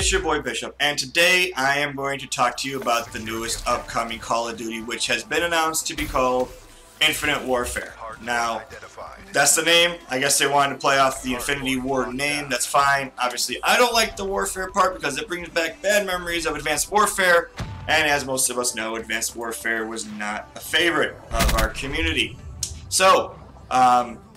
it's your boy Bishop, and today I am going to talk to you about the newest upcoming Call of Duty, which has been announced to be called Infinite Warfare. Now, that's the name. I guess they wanted to play off the Infinity Ward name. That's fine. Obviously, I don't like the Warfare part because it brings back bad memories of Advanced Warfare, and as most of us know, Advanced Warfare was not a favorite of our community. So,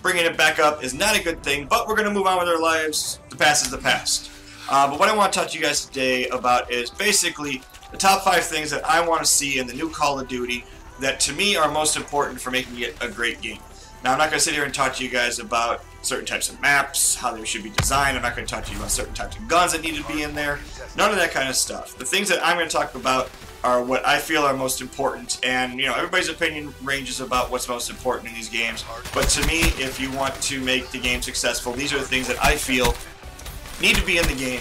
bringing it back up is not a good thing, but we're going to move on with our lives. The past is the past. But what I want to talk to you guys today about is basically the top 5 things that I want to see in the new Call of Duty that to me are most important for making it a great game. Now, I'm not going to sit here and talk to you guys about certain types of maps, how they should be designed. I'm not going to talk to you about certain types of guns that need to be in there. None of that kind of stuff. The things that I'm going to talk about are what I feel are most important, and you know, everybody's opinion ranges about what's most important in these games, but to me, if you want to make the game successful, these are the things that I feel need to be in the game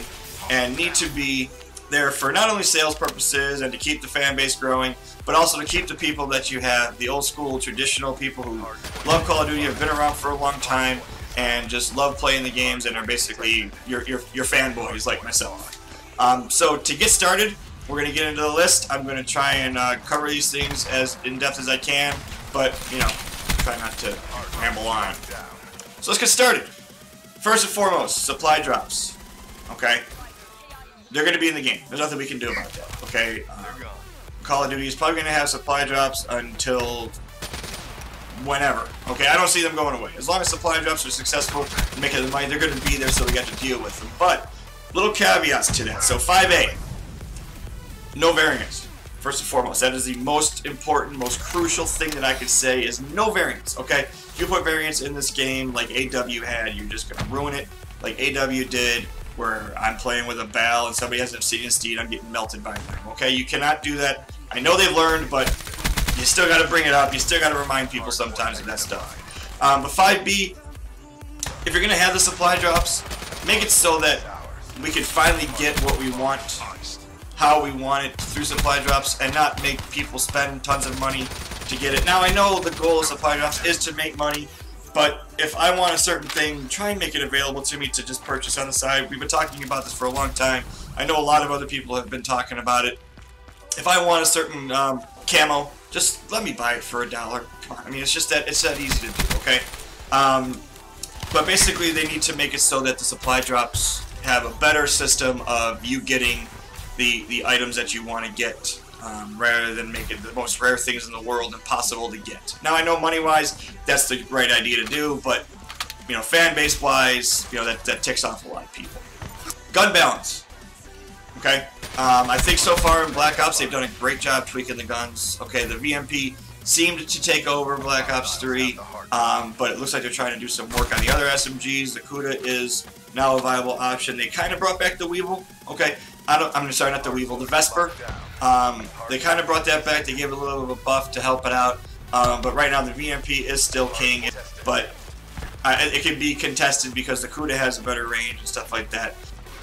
and need to be there for not only sales purposes and to keep the fan base growing, but also to keep the people that you have, the old school traditional people who love Call of Duty, have been around for a long time and just love playing the games and are basically your fanboys like myself. So to get started, we're going to get into the list. I'm going to try and cover these things as in-depth as I can, but, you know, try not to ramble on. So let's get started. First and foremost, supply drops. Okay? They're going to be in the game. There's nothing we can do about that. Okay? Call of Duty is probably going to have supply drops until whenever. Okay? I don't see them going away. As long as supply drops are successful and making the money, they're going to be there, so we got to deal with them. But, little caveats to that. So 5A. No variants, first and foremost. That is the most important, most crucial thing that I could say is no variants, okay? If you put variants in this game like AW had, you're just going to ruin it like AW did, where I'm playing with a Bal and somebody has an Obsidian Steed, I'm getting melted by them, okay? You cannot do that. I know they've learned, but you still got to bring it up. You still got to remind people sometimes of that stuff. But 5B, if you're going to have the supply drops, make it so that we can finally get what we want, how we want it through supply drops, and not make people spend tons of money to get it. Now, I know the goal of supply drops is to make money, but if I want a certain thing, try and make it available to me to just purchase on the side. We've been talking about this for a long time. I know a lot of other people have been talking about it. If I want a certain camo, just let me buy it for $1. Come on, I mean, it's that easy to do, okay? But basically, they need to make it so that the supply drops have a better system of you getting the items that you want to get, rather than make it the most rare things in the world impossible to get. Now, I know money-wise, that's the right idea to do, but, you know, fan-base-wise, you know, that ticks off a lot of people. Gun balance. Okay? I think so far in Black Ops, they've done a great job tweaking the guns. Okay, the VMP seemed to take over Black Ops 3, but it looks like they're trying to do some work on the other SMGs. The COD is now a viable option. They kind of brought back the Weevil. Okay, I'm sorry, not the Weevil, the Vesper. They kind of brought that back. They gave it a little bit of a buff to help it out. But right now the VMP is still king, but it can be contested because the COD has a better range and stuff like that.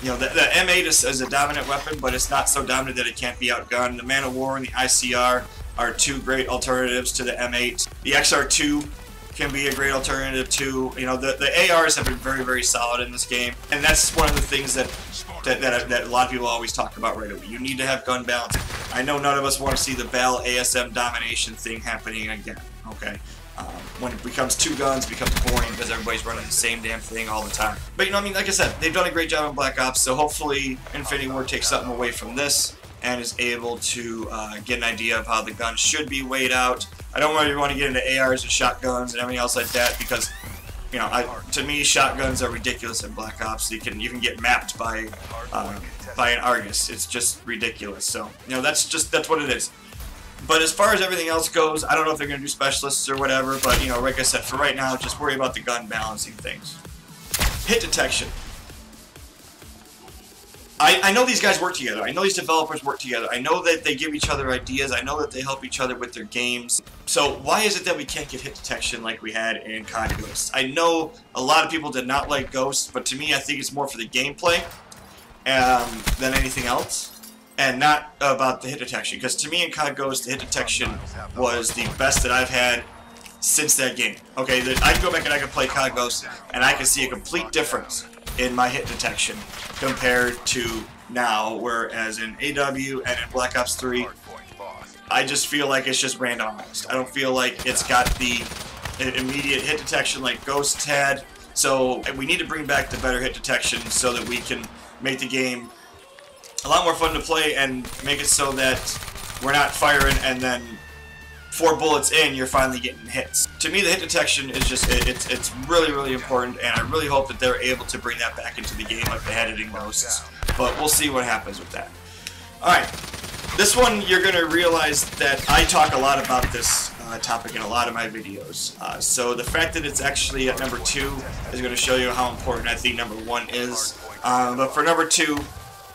You know, the M8 is a dominant weapon, but it's not so dominant that it can't be outgunned. The Man of War and the ICR are 2 great alternatives to the M8. The XR2 can be a great alternative too. You know, the ARs have been very, very solid in this game, and that's one of the things that a lot of people always talk about right away. You need to have gun balance. I know none of us want to see the Bal ASM domination thing happening again, okay? When it becomes 2 guns, it becomes boring because everybody's running the same damn thing all the time. But, you know, I mean, like I said, they've done a great job in Black Ops, so hopefully Infinity Ward takes something away from this and is able to get an idea of how the guns should be weighed out. I don't really want to get into ARs and shotguns and everything else like that because, you know, to me, shotguns are ridiculous in Black Ops. You can get mapped by an Argus. It's just ridiculous. So, you know, that's what it is. But as far as everything else goes, I don't know if they're going to do specialists or whatever, but, you know, like I said, for right now, just worry about the gun balancing things. Hit detection. I know these guys work together. I know these developers work together. I know that they give each other ideas. I know that they help each other with their games. So why is it that we can't get hit detection like we had in COD Ghosts? I know a lot of people did not like Ghosts, but to me, I think it's more for the gameplay than anything else, and not about the hit detection. Because to me in COD Ghosts, the hit detection was the best that I've had since that game. Okay, I can go back and I can play COD Ghosts, and I can see a complete difference in my hit detection compared to now, whereas in AW and in Black Ops 3, I just feel like it's just randomized. I don't feel like it's got the immediate hit detection like Ghosts had. So we need to bring back the better hit detection so that we can make the game a lot more fun to play and make it so that we're not firing and then 4 bullets in, you're finally getting hits. To me, the hit detection is just, it's really, really important, and I really hope that they're able to bring that back into the game like they had it in Ghosts. But we'll see what happens with that. Alright, this one you're going to realize that I talk a lot about this topic in a lot of my videos. So the fact that it's actually at number 2 is going to show you how important I think number 1 is. But for number 2,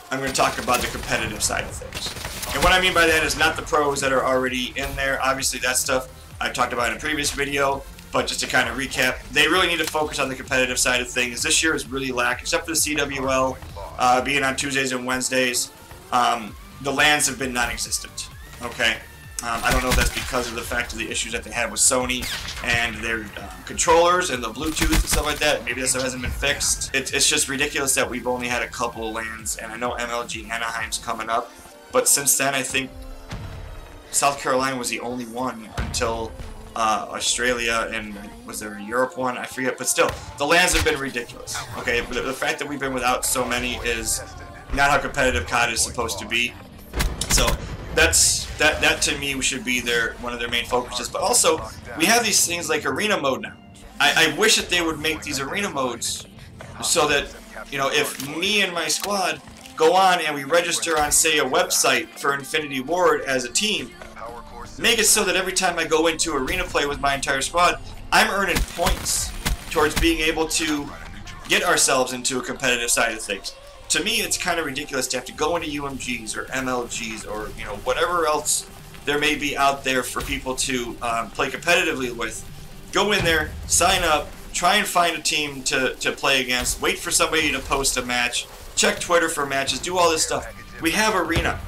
I'm going to talk about the competitive side of things. And what I mean by that is not the pros that are already in there. Obviously that stuff I've talked about in a previous video, but just to kind of recap, they really need to focus on the competitive side of things. This year is really lack, except for the CWL being on Tuesdays and Wednesdays. The LANs have been non-existent. Okay, I don't know if that's because of the fact of the issues that they had with Sony and their controllers and the Bluetooth and stuff like that. Maybe that stuff hasn't been fixed. It's just ridiculous that we've only had a couple of LANs, and I know MLG Anaheim's coming up. But since then, I think South Carolina was the only one until Australia, and was there a Europe one? I forget. But still, the LANs have been ridiculous. Okay, but the fact that we've been without so many is not how competitive COD is supposed to be. So that to me should be one of their main focuses. But also, we have these things like arena mode now. I wish that they would make these arena modes so that, you know, if me and my squad go on and we register on, say, a website for Infinity Ward as a team, make it so that every time I go into arena play with my entire squad, I'm earning points towards being able to get ourselves into a competitive side of things. To me, it's kind of ridiculous to have to go into UMGs or MLGs or, you know, whatever else there may be out there for people to play competitively with. Go in there, sign up, try and find a team to play against, wait for somebody to post a match, check Twitter for matches, do all this stuff. We have arena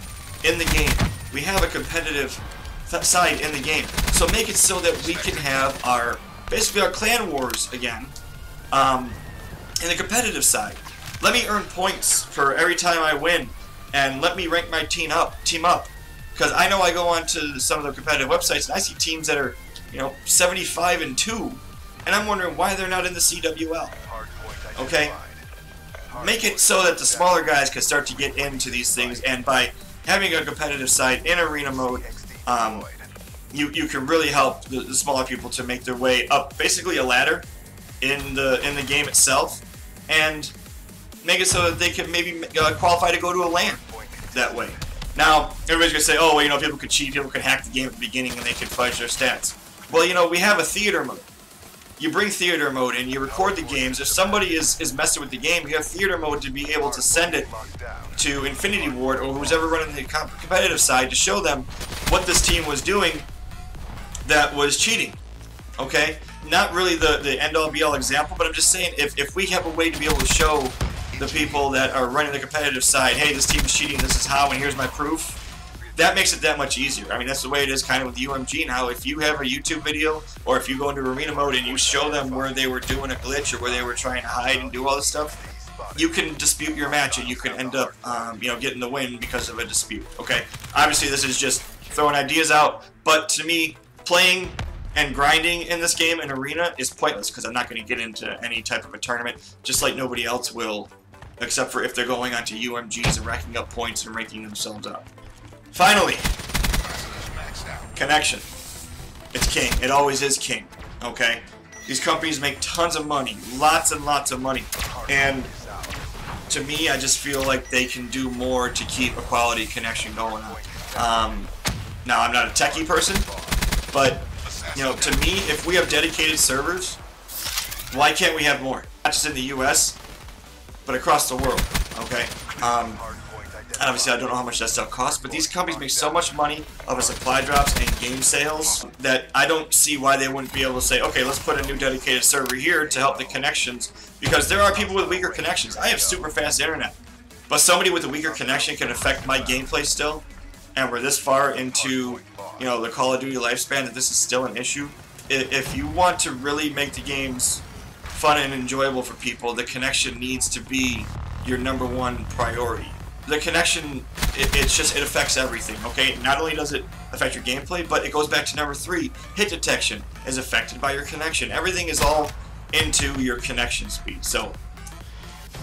in the game. We have a competitive side in the game. So make it so that we can have basically our clan wars again in the competitive side. Let me earn points for every time I win, and let me rank my team up. Because I know I go on to some of the competitive websites and I see teams that are, you know, 75-2, and I'm wondering why they're not in the CWL. Okay? Make it so that the smaller guys can start to get into these things, and by having a competitive side in arena mode, you can really help the smaller people to make their way up, basically a ladder in the game itself, and make it so that they can maybe qualify to go to a LAN that way. Now, everybody's going to say, oh, well, you know, people could cheat, people could hack the game at the beginning, and they could fudge their stats. Well, you know, we have a theater mode. You bring theater mode and you record the games. If somebody is messing with the game, you have theater mode to be able to send it to Infinity Ward or who's ever running the competitive side to show them what this team was doing that was cheating. Okay? Not really the end-all be-all example, but I'm just saying if we have a way to be able to show the people that are running the competitive side, hey, this team is cheating, this is how, and here's my proof, that makes it that much easier. I mean, that's the way it is kind of with UMG now. If you have a YouTube video, or if you go into arena mode and you show them where they were doing a glitch or where they were trying to hide and do all this stuff, you can dispute your match and you can end up, you know, getting the win because of a dispute. Okay, obviously this is just throwing ideas out, but to me, playing and grinding in this game in arena is pointless because I'm not going to get into any type of a tournament, just like nobody else will, except for if they're going onto UMGs and racking up points and ranking themselves up. Finally, connection. It's king. It always is king. Okay? These companies make tons of money. Lots and lots of money. And to me, I just feel like they can do more to keep a quality connection going on. Now, I'm not a techie person, but, you know, to me, if we have dedicated servers, why can't we have more? Not just in the US, but across the world. Okay? And obviously I don't know how much that stuff costs, but these companies make so much money off of supply drops and game sales that I don't see why they wouldn't be able to say, okay, let's put a new dedicated server here to help the connections, because there are people with weaker connections. I have super fast internet, but somebody with a weaker connection can affect my gameplay still, and we're this far into, you know, the Call of Duty lifespan that this is still an issue. If you want to really make the games fun and enjoyable for people, the connection needs to be your #1 priority. the connection, it affects everything, okay? Not only does it affect your gameplay, but it goes back to number 3. Hit detection is affected by your connection. Everything is all into your connection speed. So,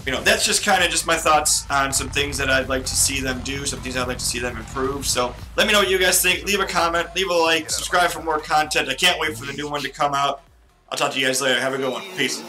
you know, that's just kind of just my thoughts on some things that I'd like to see them do, some things I'd like to see them improve. So, let me know what you guys think. Leave a comment, leave a like, subscribe for more content. I can't wait for the new one to come out. I'll talk to you guys later. Have a good one. Peace.